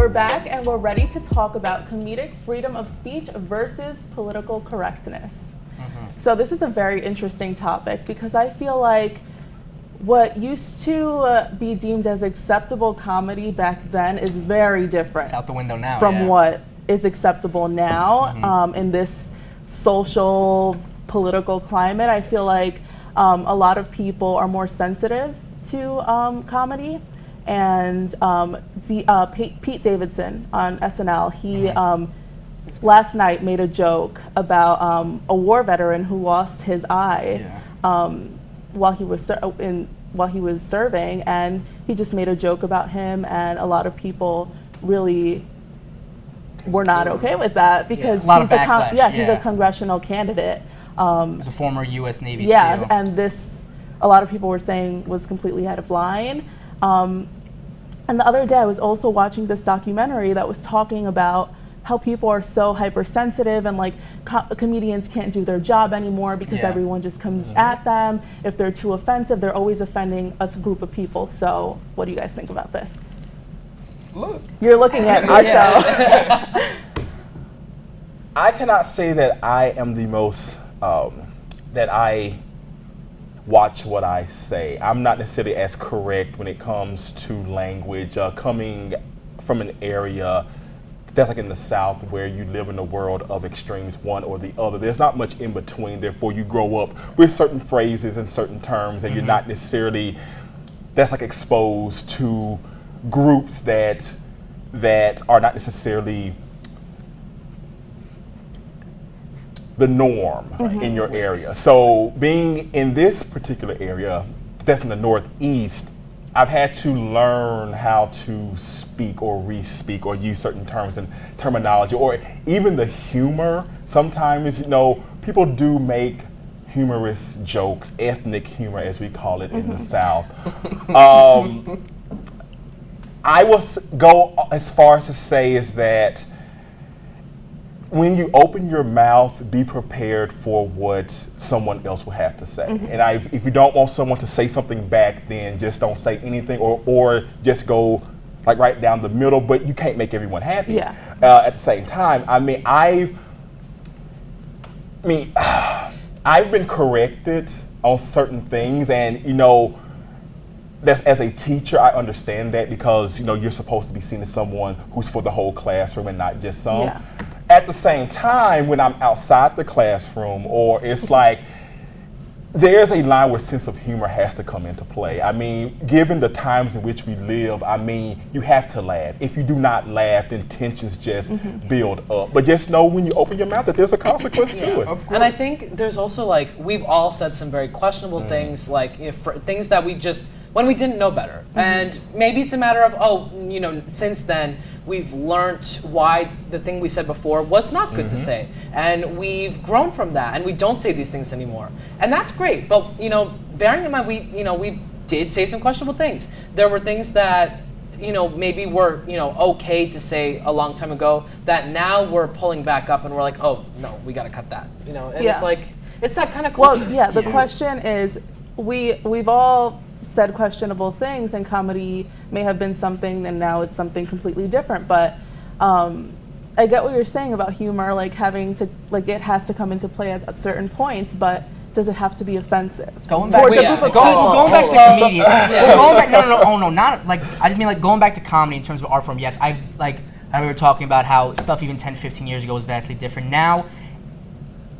We're back and we're ready to talk about comedic freedom of speech versus political correctness. So this is a very interesting topic because I feel like what used to be deemed as acceptable comedy back then is very different. It's out the window now. From what is acceptable now in this social, political climate. I feel like a lot of people are more sensitive to comedy. And Pete Davidson on SNL, he last night made a joke about a war veteran who lost his eye while he was serving, and he just made a joke about him, and a lot of people really were not okay with that because he's a congressional candidate. As a former U.S. Navy SEAL. Yeah, and this, a lot of people were saying was completely out of line. And the other day I was also watching this documentary that was talking about how people are so hypersensitive and like comedians can't do their job anymore because everyone just comes at them. If they're too offensive, they're always offending a group of people. So what do you guys think about this? Look. You're looking at me, so. I cannot say that I am the most, that I watch what I say. I'm not necessarily as correct when it comes to language. Coming from an area that's like in the South where you live in a world of extremes, one or the other. There's not much in between. Therefore, you grow up with certain phrases and certain terms, and you're not necessarily that's like exposed to groups that are not necessarily the norm in your area. So being in this particular area, that's in the Northeast, I've had to learn how to speak or re-speak or use certain terms and terminology, or even the humor. Sometimes, people do make humorous jokes, ethnic humor as we call it in the South. I will go as far as to say is that when you open your mouth, be prepared for what someone else will have to say. And if you don't want someone to say something back, then just don't say anything, or just go like right down the middle. But you can't make everyone happy. At the same time, I've been corrected on certain things, and that's, as a teacher, I understand that because you're supposed to be seen as someone who's for the whole classroom and not just some. At the same time, when I'm outside the classroom, or it's like, there's a line where sense of humor has to come into play. Given the times in which we live, you have to laugh. If you do not laugh, then tensions just build up. But just know when you open your mouth that there's a consequence to it. And I think there's also we've all said some very questionable things, things that we just, when we didn't know better. And maybe it's a matter of, since then, we've learned why the thing we said before was not good to say. And we've grown from that, and we don't say these things anymore. And that's great, but, bearing in mind, we did say some questionable things. There were things that, maybe were, okay to say a long time ago that now we're pulling back up and we're like, oh, no, we gotta cut that, and it's like, it's that kind of culture. Well, the question is, we've all said questionable things, and comedy may have been something and now it's something completely different, but I get what you're saying about humor, having to, it has to come into play at certain points, but does it have to be offensive? Going back to comedians. I just mean going back to comedy in terms of art form. Yes, we were talking about how stuff even 10, 15 years ago was vastly different. Now,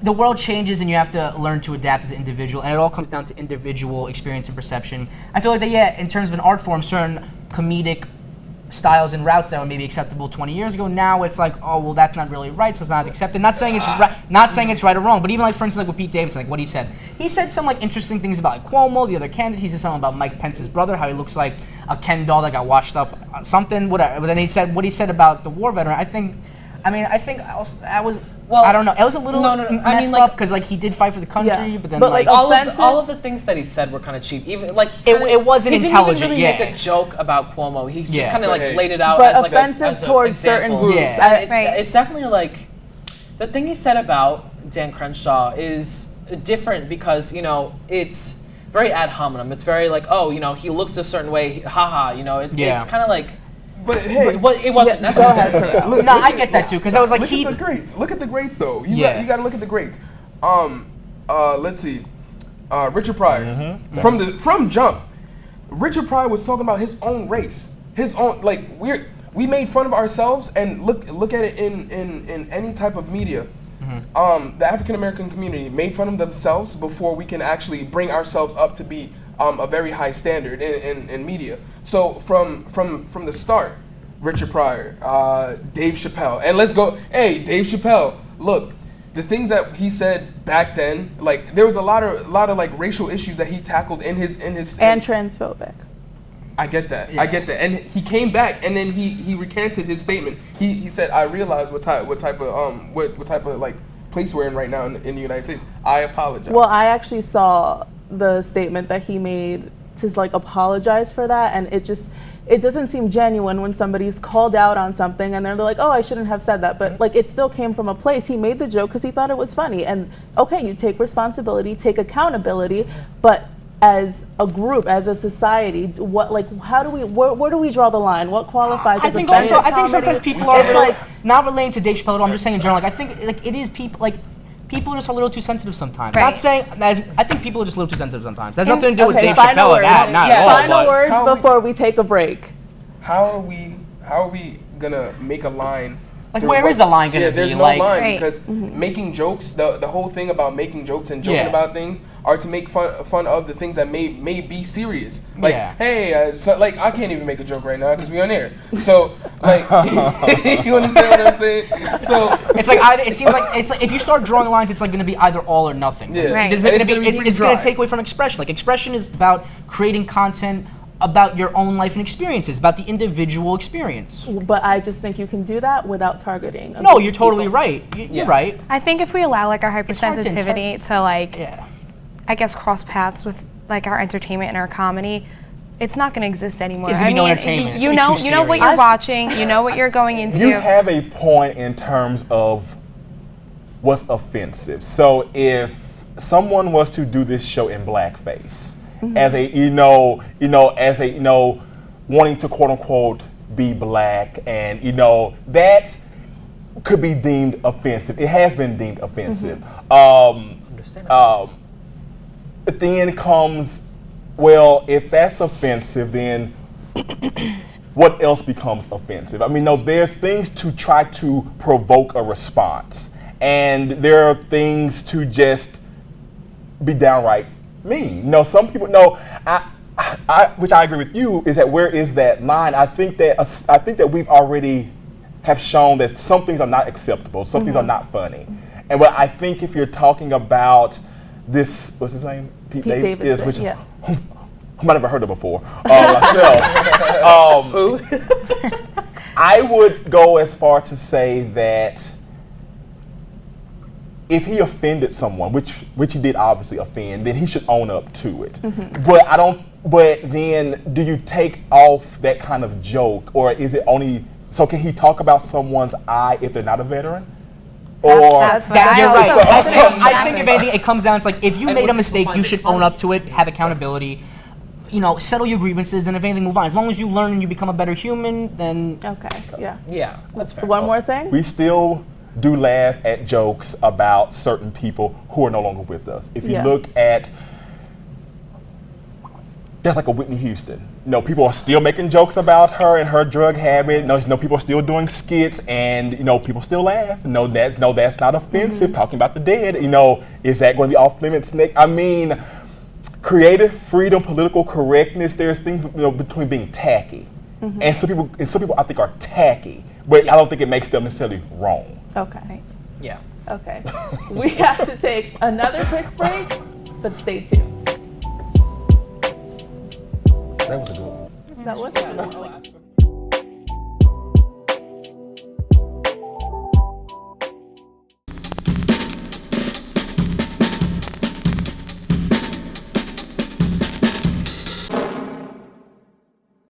the world changes and you have to learn to adapt as an individual, and it all comes down to individual experience and perception. I feel like that, in terms of an art form, certain comedic styles and routes that were maybe acceptable 20 years ago, now it's like, oh, well, that's not really right, so it's not as accepted. Not saying it's right or wrong, but even for instance, with Pete Davidson, what he said some interesting things about Cuomo, the other candidate. He said something about Mike Pence's brother, how he looks like a Ken doll that got washed up, something, whatever. But then he said what he said about the war veteran. I think I was. Well, I don't know. It was a little messed up because he did fight for the country, but then all of the things that he said were kind of cheap. Even it wasn't intelligent. He didn't even really make a joke about Cuomo. He just kind of laid it out, but as offensive towards certain groups. It's definitely the thing he said about Dan Crenshaw is different because it's very ad hominem. It's very he looks a certain way. Haha. It's kind of But hey, But it wasn't Yeah, go ahead, necessary. Terrell. No, I get that too, because I was like, look at the grades. Look at the grades, though. You Yeah. got to look at the grades. Let's see. Richard Pryor from jump. Richard Pryor was talking about his own race, his own we made fun of ourselves, and look at it in any type of media. The African American community made fun of themselves before we can actually bring ourselves up to be a very high standard in media. So from the start, Richard Pryor, Dave Chappelle, and let's go. Hey, Dave Chappelle, look, the things that he said back then, like there was a lot of like racial issues that he tackled in his And transphobic. I get that. I get that. And he came back, and then he recanted his statement. He said, "I realize what type of like place we're in right now in the United States. I apologize." Well, I actually saw the statement that he made to like apologize for that, and it doesn't seem genuine when somebody's called out on something and they're like, "Oh, I shouldn't have said that," but like it still came from a place. He made the joke because he thought it was funny, and okay, you take responsibility, take accountability, but as a group, as a society, how do we, where do we draw the line? What qualifies I as think offensive also, I think comedy? sometimes people are It's like, not relating to Dave Chappelle at all. I'm just saying in general. Like I think like it is people like. People are just a little too sensitive sometimes. Right. Not saying, I think people are just a little too sensitive sometimes. That's nothing to do with okay, Dave final Chappelle or words. that, not at all. Final but- words How are we- before we take a break. How are we gonna make a line? Like, through where is what's- the line gonna be? There's no Like- line Right. because making jokes. The whole thing about making jokes and joking Yeah. about things are to make fun of the things that may be serious. Like, Yeah. hey, so, like I can't even make a joke right now because we on air. So like, you understand what I'm saying? So It's like it seems like it's like if you start drawing lines, it's like going to be either all or nothing. Yeah. Right. It's And going to it's gonna be pretty it's going to dry. take away from expression. Like expression is about creating content about your own life and experiences, about the individual experience. But I just think you can do that without targeting. a No, group you're of totally people. right. You're right. I think if we allow like our It's hard to hypersensitivity to like, Yeah. I guess, cross paths with like our entertainment and our comedy, it's not going to exist anymore. It's gonna be no entertainment. It's You gonna know, be too you know what serious. you're watching. You know what you're going into. You have a point in terms of what's offensive. So if someone was to do this show in blackface, as a wanting to quote unquote be black, and that could be deemed offensive. It has been deemed offensive. Then comes, well, if that's offensive, then what else becomes offensive? I mean, no, there's things to try to provoke a response, and there are things to just be downright mean. Some people which I agree with you, is that where is that line? I think that we've already have shown that some things are not acceptable, some things are not funny, and what I think if you're talking about this, what's his name? Pete Davidson, which yeah. I might have never heard of before myself. I would go as far to say that if he offended someone, which he did obviously offend, then he should own up to it. But then do you take off that kind of joke, or is it only, so can he talk about someone's eye if they're not a veteran? That's what I You're also right. consider. I think if anything, it comes down. It's like if you And made a when mistake, people you find should it own funny. up to it, have accountability. Settle your grievances, and if anything, move on. As long as you learn and you become a better human, then Okay, yeah. Yeah, that's fair. One more thing? We still do laugh at jokes about certain people who are no longer with us. If you Yeah. look at, that's like a Whitney Houston. People are still making jokes about her and her drug habit. People are still doing skits, and people still laugh. That's not offensive. Talking about the dead. Is that going to be off limits? I mean, creative freedom, political correctness. There's things between being tacky, and some people I think are tacky, but I don't think it makes them necessarily wrong. Okay, Yeah. okay. We have to take another quick break, but stay tuned. That was a good one. That was a good one.